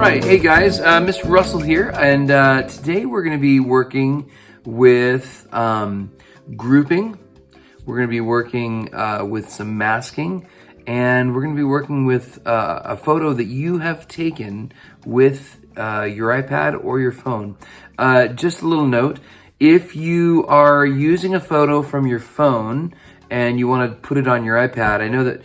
right, hey guys, Mr. Russell here, and today we're going to be working with grouping. We're going to be working with some masking, and we're going to be working with a photo that you have taken with your iPad or your phone. Just a little note, if you are using a photo from your phone and you want to put it on your iPad, I know that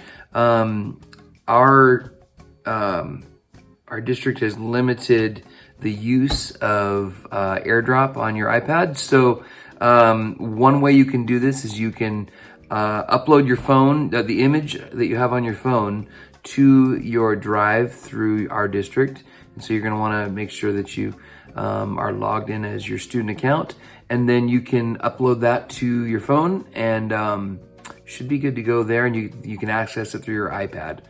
our district has limited the use of AirDrop on your iPad. So one way you can do this is you can upload your phone, the image that you have on your phone, to your drive through our district. And so you're going to want to make sure that you are logged in as your student account, and then you can upload that to your phone, and should be good to go there, and you can access it through your iPad.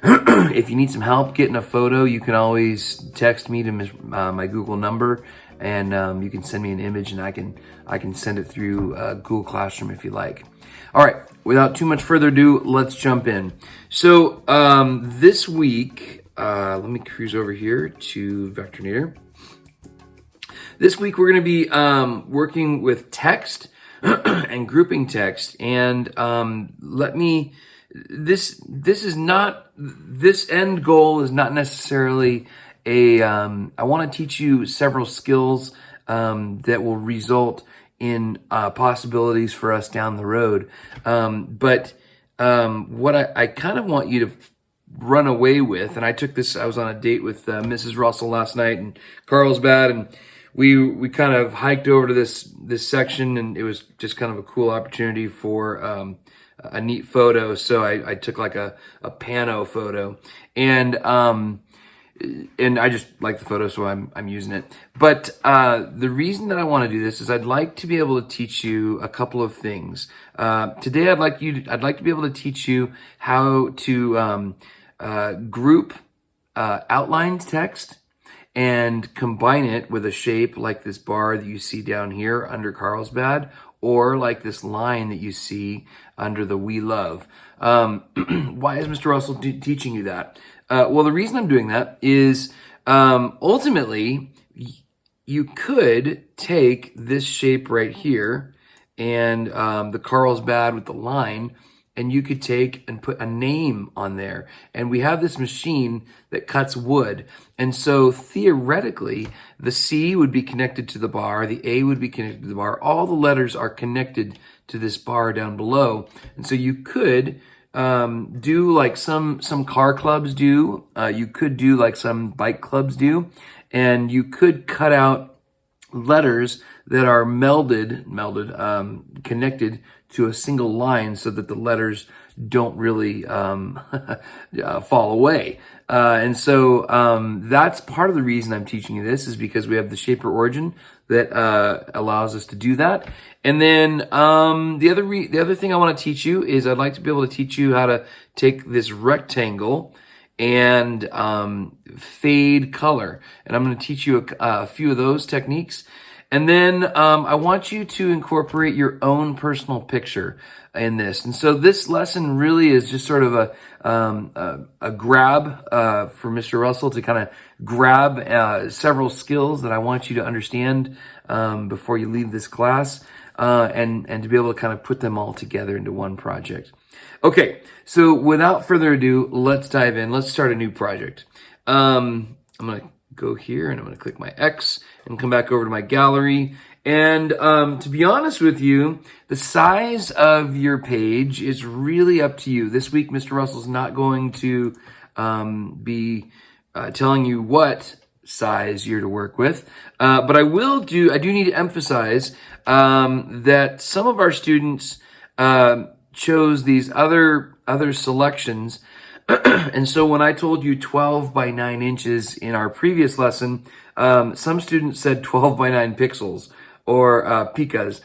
If you need some help getting a photo, you can always text me to my Google number, and you can send me an image, and I can send it through Google Classroom if you like. All right, without too much further ado, let's jump in. So this week, let me cruise over here to Vectornator. This week we're going to be working with text and grouping text, and this end goal is not necessarily I want to teach you several skills that will result in possibilities for us down the road. But what I kind of want you to run away with, and I was on a date with Mrs. Russell last night in Carlsbad, and we kind of hiked over to this section, and it was just kind of a cool opportunity for a neat photo. So I took like a pano photo, and I just like the photo, so I'm using it. But the reason that I want to do this is I'd like to be able to teach you a couple of things. Today I'd like to be able to teach you how to group outlined text and combine it with a shape like this bar that you see down here under Carlsbad, or like this line that you see under the We Love. Why is Mr. Russell teaching you that? Well, the reason I'm doing that is ultimately you could take this shape right here and the Carlsbad with the line, and you could take and put a name on there. And we have this machine that cuts wood. And so theoretically, the C would be connected to the bar, the A would be connected to the bar. All the letters are connected to this bar down below. And so you could do like some car clubs do. You could do like some bike clubs do. And you could cut out letters that are connected to a single line, so that the letters don't really fall away. And so that's part of the reason I'm teaching you this, is because we have the shaper origin that allows us to do that. And then the other thing I want to teach you is I'd like to be able to teach you how to take this rectangle and fade color. And I'm going to teach you a few of those techniques. And then I want you to incorporate your own personal picture in this. And so this lesson really is just sort of a grab for Mr. Russell to kind of grab several skills that I want you to understand before you leave this class, and to be able to kind of put them all together into one project. Okay, so without further ado, let's dive in. Let's start a new project. I'm going to go here, and I'm going to click my X and come back over to my gallery. And to be honest with you, the size of your page is really up to you. This week, Mr. Russell's not going to be telling you what size you're to work with. But I do need to emphasize that some of our students chose these other selections. And so when I told you 12 by 9 inches in our previous lesson, some students said 12 by 9 pixels or picas.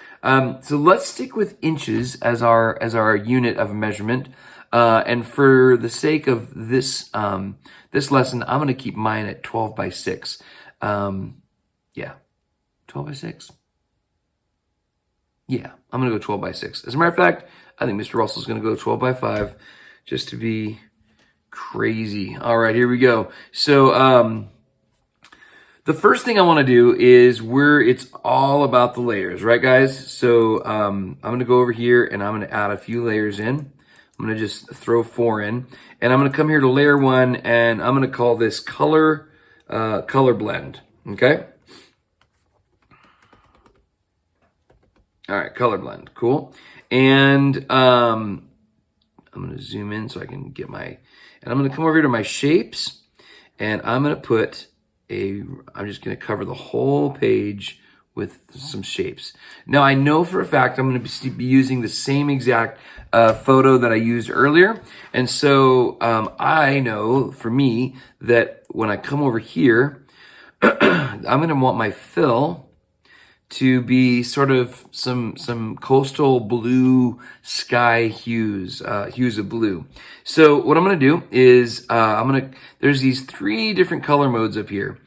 So let's stick with inches as our unit of measurement. And for the sake of this lesson, I'm going to keep mine at 12 by 6. 12 by 6. Yeah, I'm going to go 12 by 6. As a matter of fact, I think Mr. Russell's going to go 12 by 5 just to be Crazy. All right, here we go. So the first thing I want to do is it's all about the layers, right, guys? So I'm going to go over here and I'm going to add a few layers in. I'm going to just throw 4 in, and I'm going to come here to layer 1, and I'm going to call this color blend. Okay. All right, color blend, cool. And I'm going to zoom in so I can get and I'm going to come over here to my shapes, and I'm going to put I'm just going to cover the whole page with some shapes. Now, I know for a fact I'm going to be using the same exact photo that I used earlier. And so I know for me that when I come over here, I'm going to want my fill to be sort of some coastal blue sky hues of blue. So what I'm going to do is there's these 3 different color modes up here.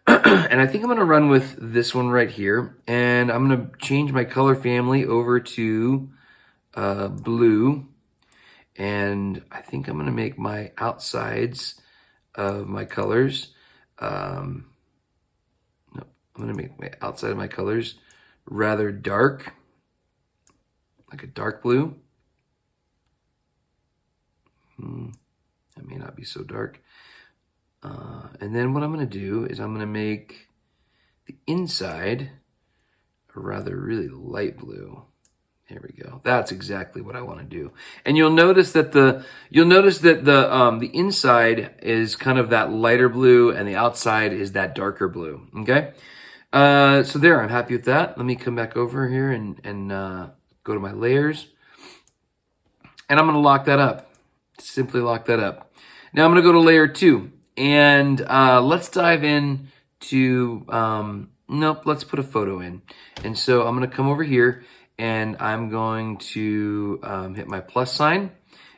And I think I'm going to run with this one right here. And I'm going to change my color family over to blue. And I think I'm going to make my outsides of my colors. I'm going to make my outside of my colors rather dark, like a dark blue. That may not be so dark. And then what I'm going to do is I'm going to make the inside a rather really light blue. There we go. That's exactly what I want to do. And you'll notice that the inside is kind of that lighter blue, and the outside is that darker blue. Okay. So there, I'm happy with that. Let me come back over here and go to my layers, and I'm going to lock that up. Simply lock that up. Now I'm going to go to layer 2, and let's dive in to nope. Let's put a photo in. And so I'm going to come over here, and I'm going to hit my plus sign,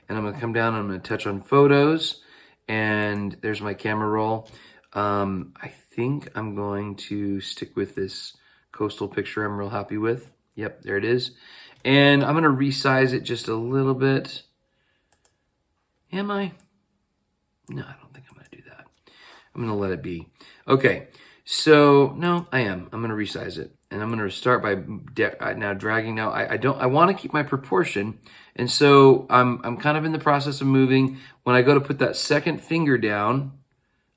and I'm going to come down, and I'm going to touch on photos, and there's my camera roll. I think I'm going to stick with this coastal picture I'm real happy with. Yep, there it is. And I'm going to resize it just a little bit. Am I? No, I don't think I'm going to do that. I'm going to let it be. Okay, so no, I am. I'm going to resize it. And I'm going to start by now dragging. Now I want to keep my proportion, and so I'm kind of in the process of moving. When I go to put that second finger down,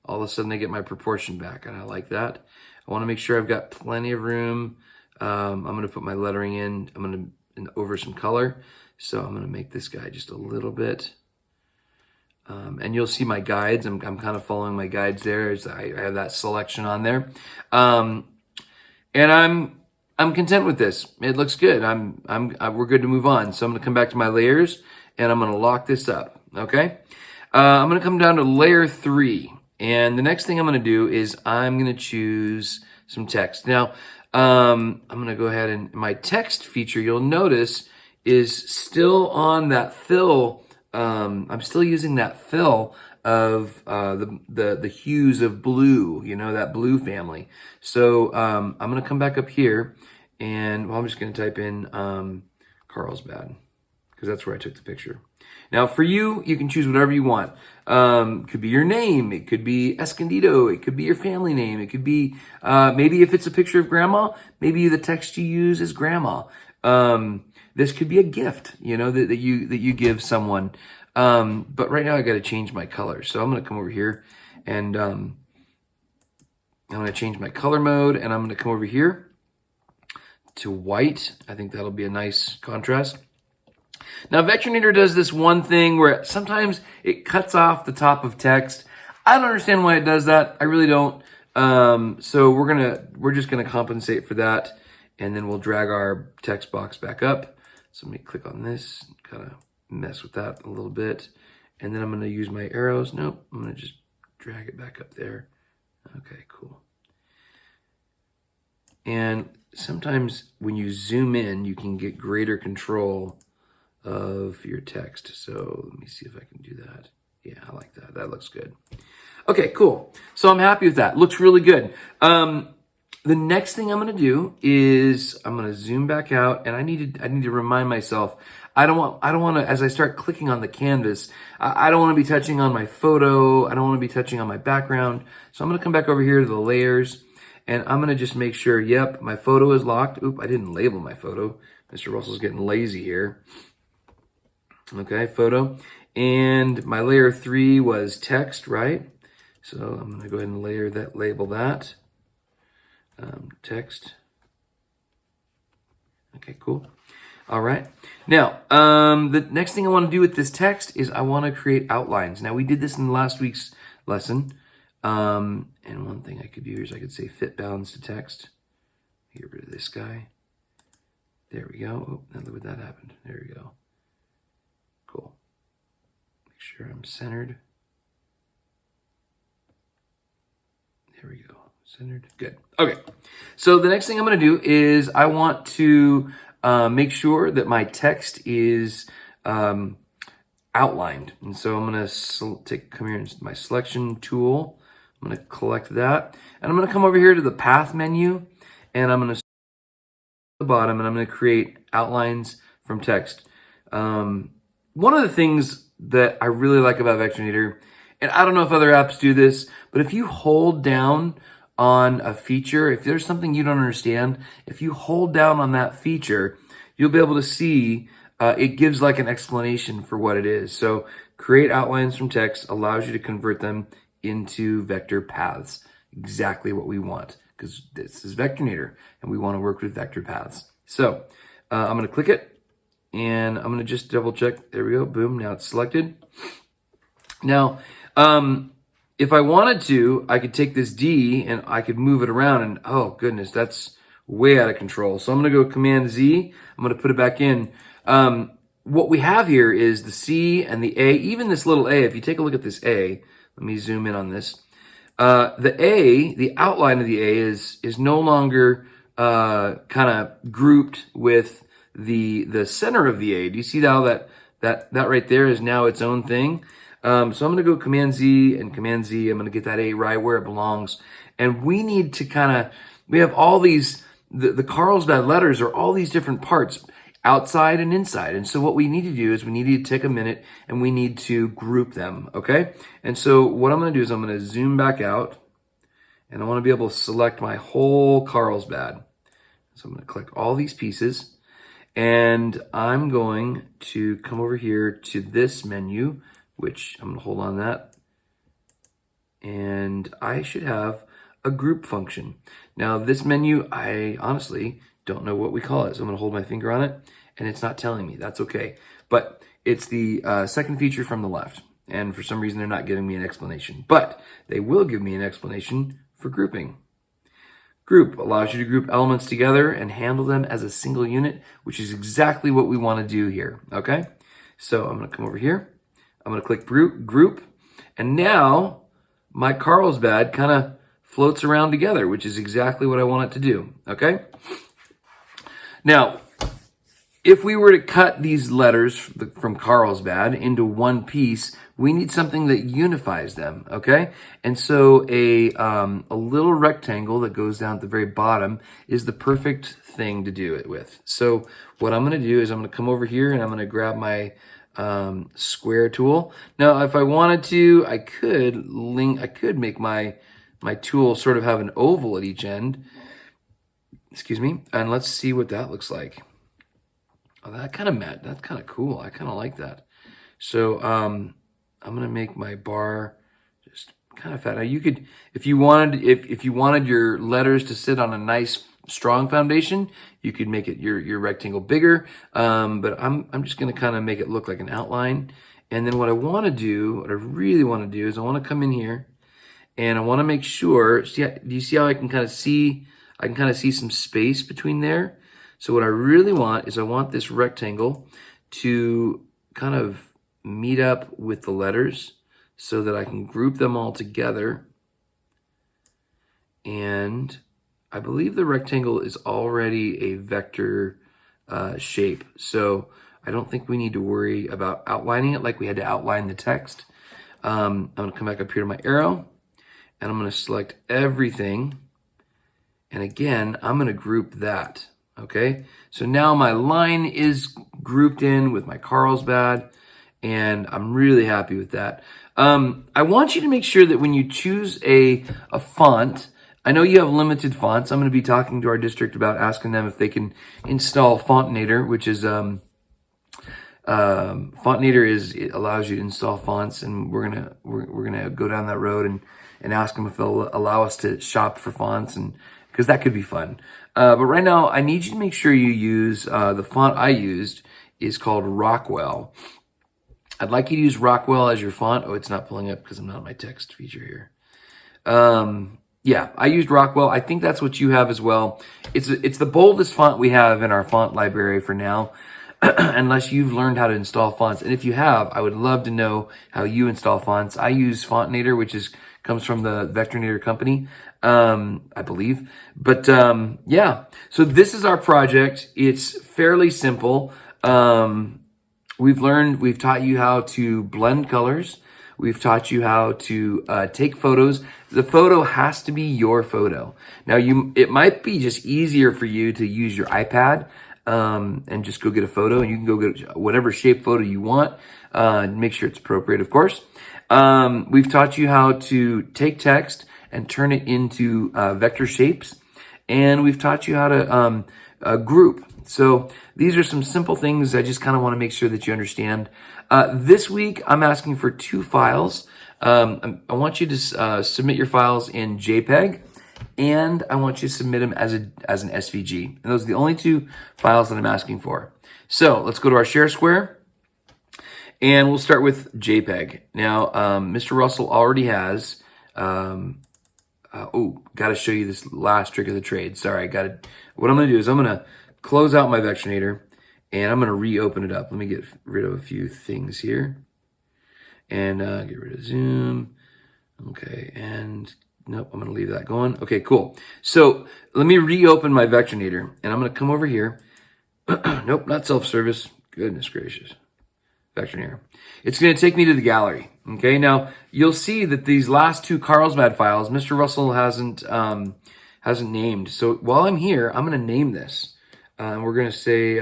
all of a sudden I get my proportion back, and I like that. I want to make sure I've got plenty of room. I'm going to put my lettering in. I'm going to over some color, so I'm going to make this guy just a little bit. And you'll see my guides. I'm kind of following my guides there. I have that selection on there. And I'm content with this. It looks good. We're good to move on. So I'm going to come back to my layers, and I'm going to lock this up. Okay. I'm going to come down to layer 3, and the next thing I'm going to do is I'm going to choose some text. Now, I'm going to go ahead, and my text feature, you'll notice, is still on that fill. I'm still using that fill of the hues of blue, that blue family. So I'm going to come back up here, and I'm just going to type in Carlsbad, because that's where I took the picture. Now for you can choose whatever you want. It could be your name, it could be Escondido, it could be your family name, it could be maybe if it's a picture of grandma, maybe the text you use is grandma. This could be a gift, that you give someone. But right now I got to change my color. So I'm going to come over here, and I'm going to change my color mode, and I'm going to come over here to white. I think that'll be a nice contrast. Now Vectornator does this one thing where sometimes it cuts off the top of text. I don't understand why it does that. I really don't. So we're just gonna compensate for that, and then we'll drag our text box back up. So let me click on this, kind of mess with that a little bit, and then I'm gonna use my arrows. Nope, I'm gonna just drag it back up there. Okay, cool. And sometimes when you zoom in, you can get greater control of your text. So let me see if I can do that. Yeah, I like that. That looks good. Okay, cool. So I'm happy with that. Looks really good. The next thing I'm going to do is I'm going to zoom back out, and I need to remind myself. I don't want to, as I start clicking on the canvas, I don't want to be touching on my photo. I don't want to be touching on my background. So I'm going to come back over here to the layers, and I'm going to just make sure, yep, my photo is locked. Oop, I didn't label my photo. Mr. Russell's getting lazy here. Okay, photo. And my layer 3 was text, right? So I'm going to go ahead and label that. Text. Okay, cool. All right. Now, the next thing I want to do with this text is I want to create outlines. Now, we did this in last week's lesson. And one thing I could do is I could say fit bounds to text. Get rid of this guy. There we go. Oh, now look what that happened. There we go. Cool. Make sure I'm centered. There we go. Centered. Good. Okay. So the next thing I'm going to do is I want to make sure that my text is outlined. And so I'm going to come here into my selection tool. I'm going to collect that. And I'm going to come over here to the path menu. And I'm going to the bottom, and I'm going to create outlines from text. One of the things that I really like about Vectornator, and I don't know if other apps do this, but if you hold down on a feature, if there's something you don't understand, if you hold down on that feature, you'll be able to see it gives like an explanation for what it is. So create outlines from text allows you to convert them into vector paths. Exactly what we want, because this is Vectornator and we want to work with vector paths. So I'm going to click it, and I'm going to just double check. There we go. Boom. Now it's selected. Now, if I wanted to, I could take this D and I could move it around, and oh goodness, that's way out of control. So I'm going to go Command Z. I'm going to put it back in. What we have here is the C and the A, even this little A. If you take a look at this A, let me zoom in on this. The A, the outline of the A is no longer kind of grouped with the center of the A. Do you see how that right there is now its own thing? So I'm going to go Command Z and Command Z. I'm going to get that A right where it belongs. And we need to we have all these, the Carlsbad letters are all these different parts, outside and inside. And so what we need to do is we need to take a minute and we need to group them, okay? And so what I'm going to do is I'm going to zoom back out, and I want to be able to select my whole Carlsbad. So I'm going to collect all these pieces, and I'm going to come over here to this menu, which I'm going to hold on that, and I should have a group function. Now this menu, I honestly don't know what we call it, so I'm going to hold my finger on it, and it's not telling me. That's okay. But it's the second feature from the left, and for some reason they're not giving me an explanation. But they will give me an explanation for grouping. Group allows you to group elements together and handle them as a single unit, which is exactly what we want to do here, okay? So I'm going to come over here. I'm going to click group, and now my Carlsbad kind of floats around together, which is exactly what I want it to do, okay? Now, if we were to cut these letters from Carlsbad into one piece, we need something that unifies them, okay? And so a little rectangle that goes down at the very bottom is the perfect thing to do it with. So what I'm going to do is I'm going to come over here and I'm going to grab my square tool. Now, if I wanted to, I could make my tool sort of have an oval at each end. Excuse me. And let's see what that looks like. Oh, that's kind of cool. I kind of like that. So I'm gonna make my bar just kind of fat. Now you could, if you wanted your letters to sit on a nice strong foundation, you could make it your rectangle bigger. But I'm just gonna kind of make it look like an outline. And then what I really want to do is I want to come in here and I want to make sure. Do you see how I can kind of see? I can kind of see some space between there. So what I really want is I want this rectangle to kind of meet up with the letters so that I can group them all together. And I believe the rectangle is already a vector shape. So I don't think we need to worry about outlining it like we had to outline the text. I'm going to come back up here to my arrow, and I'm going to select everything. And again, I'm going to group that. Okay. So now my line is grouped in with my Carlsbad, and I'm really happy with that. I want you to make sure that when you choose a font, I know you have limited fonts. I'm going to be talking to our district about asking them if they can install Fontnator, which is Fontnator it allows you to install fonts, and we're gonna go down that road and ask them if they'll allow us to shop for fonts, and because that could be fun. But right now, I need you to make sure you use the font I used is called Rockwell. I'd like you to use Rockwell as your font. Oh, it's not pulling up because I'm not on my text feature here. Yeah, I used Rockwell. I think that's what you have as well. It's the boldest font we have in our font library for now, unless you've learned how to install fonts. And if you have, I would love to know how you install fonts. I use Fontnator, which comes from the Vectornator company, I believe. But yeah, so this is our project. It's fairly simple. We've taught you how to blend colors. We've taught you how to take photos. The photo has to be your photo. Now, it might be just easier for you to use your iPad and just go get a photo, and you can go get whatever shape photo you want. Make sure it's appropriate, of course. We've taught you how to take text and turn it into vector shapes, and we've taught you how to group. So these are some simple things I just kind of want to make sure that you understand. This week, I'm asking for 2 files. I want you to submit your files in JPEG, and I want you to submit them as an SVG. And those are the only 2 files that I'm asking for. So let's go to our share square, and we'll start with JPEG. Now, Mr. Russell already has, got to show you this last trick of the trade. Sorry, what I'm going to do is I'm going to close out my Vectornator, and I'm going to reopen it up. Let me get rid of a few things here. And get rid of zoom. Okay, and nope, I'm going to leave that going. Okay, cool. So let me reopen my Vectornator, and I'm going to come over here. Nope, not self-service. Goodness gracious. Vectornator. It's going to take me to the gallery. Okay, now you'll see that these last 2 Carlsbad files, Mr. Russell hasn't named. So while I'm here, I'm going to name this. We're going to say,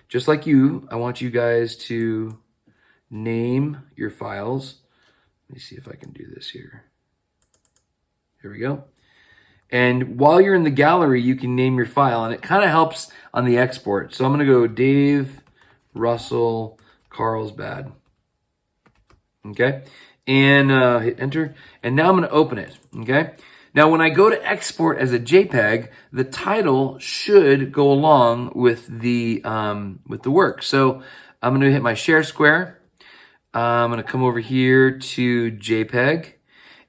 just like you, I want you guys to name your files. Let me see if I can do this here. Here we go. And while you're in the gallery, you can name your file, and it kind of helps on the export. So I'm going to go Dave Russell Carlsbad. Okay. And hit enter. And now I'm going to open it. Okay. Now, when I go to export as a JPEG, the title should go along with the work. So I'm going to hit my share square. I'm going to come over here to JPEG,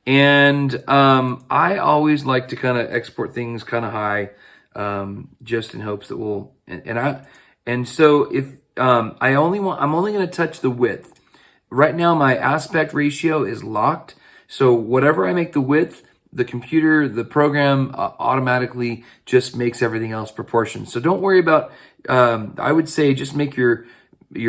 and I always like to kind of export things kind of high, just in hopes that we'll. So if I'm only going to touch the width. Right now, my aspect ratio is locked. So whatever I make the width, the program automatically just makes everything else proportioned. So don't worry about, I would say just make your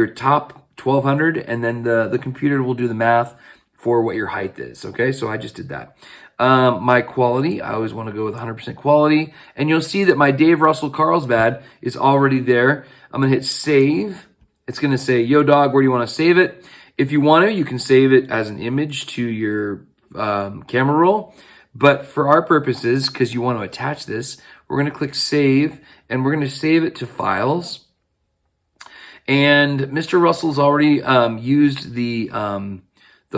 top 1200, and then the computer will do the math for what your height is. Okay, so I just did that. My quality, I always want to go with 100% quality. And you'll see that my Dave Russell Carlsbad is already there. I'm going to hit save. It's going to say, yo dog, where do you want to save it? If you want to, you can save it as an image to your camera roll. But for our purposes, because you want to attach this, we're going to click save, and we're going to save it to files. And Mr. Russell's already used the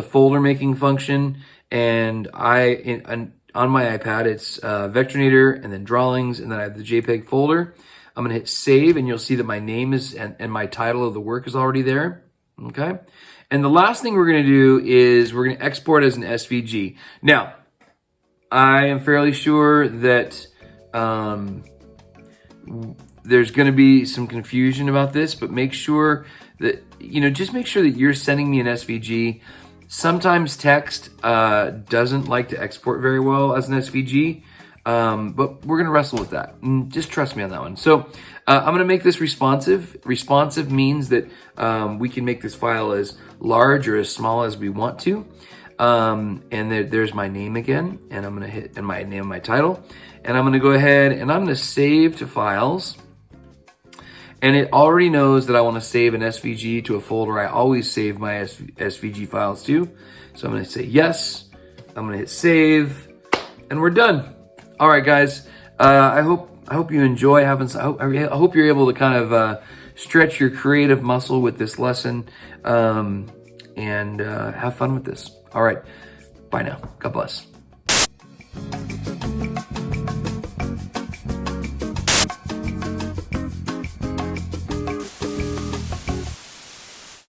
folder making function, and on my iPad it's Vectornator and then drawings, and then I have the JPEG folder. I'm going to hit save, and you'll see that my name is and my title of the work is already there. Okay, and the last thing we're going to do is we're going to export as an SVG. Now, I am fairly sure that there's going to be some confusion about this, but make sure that, just make sure that you're sending me an SVG. Sometimes text doesn't like to export very well as an SVG, but we're going to wrestle with that. Just trust me on that one. So I'm going to make this responsive. Responsive means that we can make this file as large or as small as we want to. And there's my name again, and I'm going to hit and my name, my title. and I'm going to go ahead and I'm going to save to files. And it already knows that I want to save an SVG to a folder I always save my SVG files to. So I'm going to say yes. I'm going to hit save, and we're done. All right, guys. I hope you enjoy having. I hope you're able to kind of stretch your creative muscle with this lesson, and have fun with this. All right. Bye now. God bless.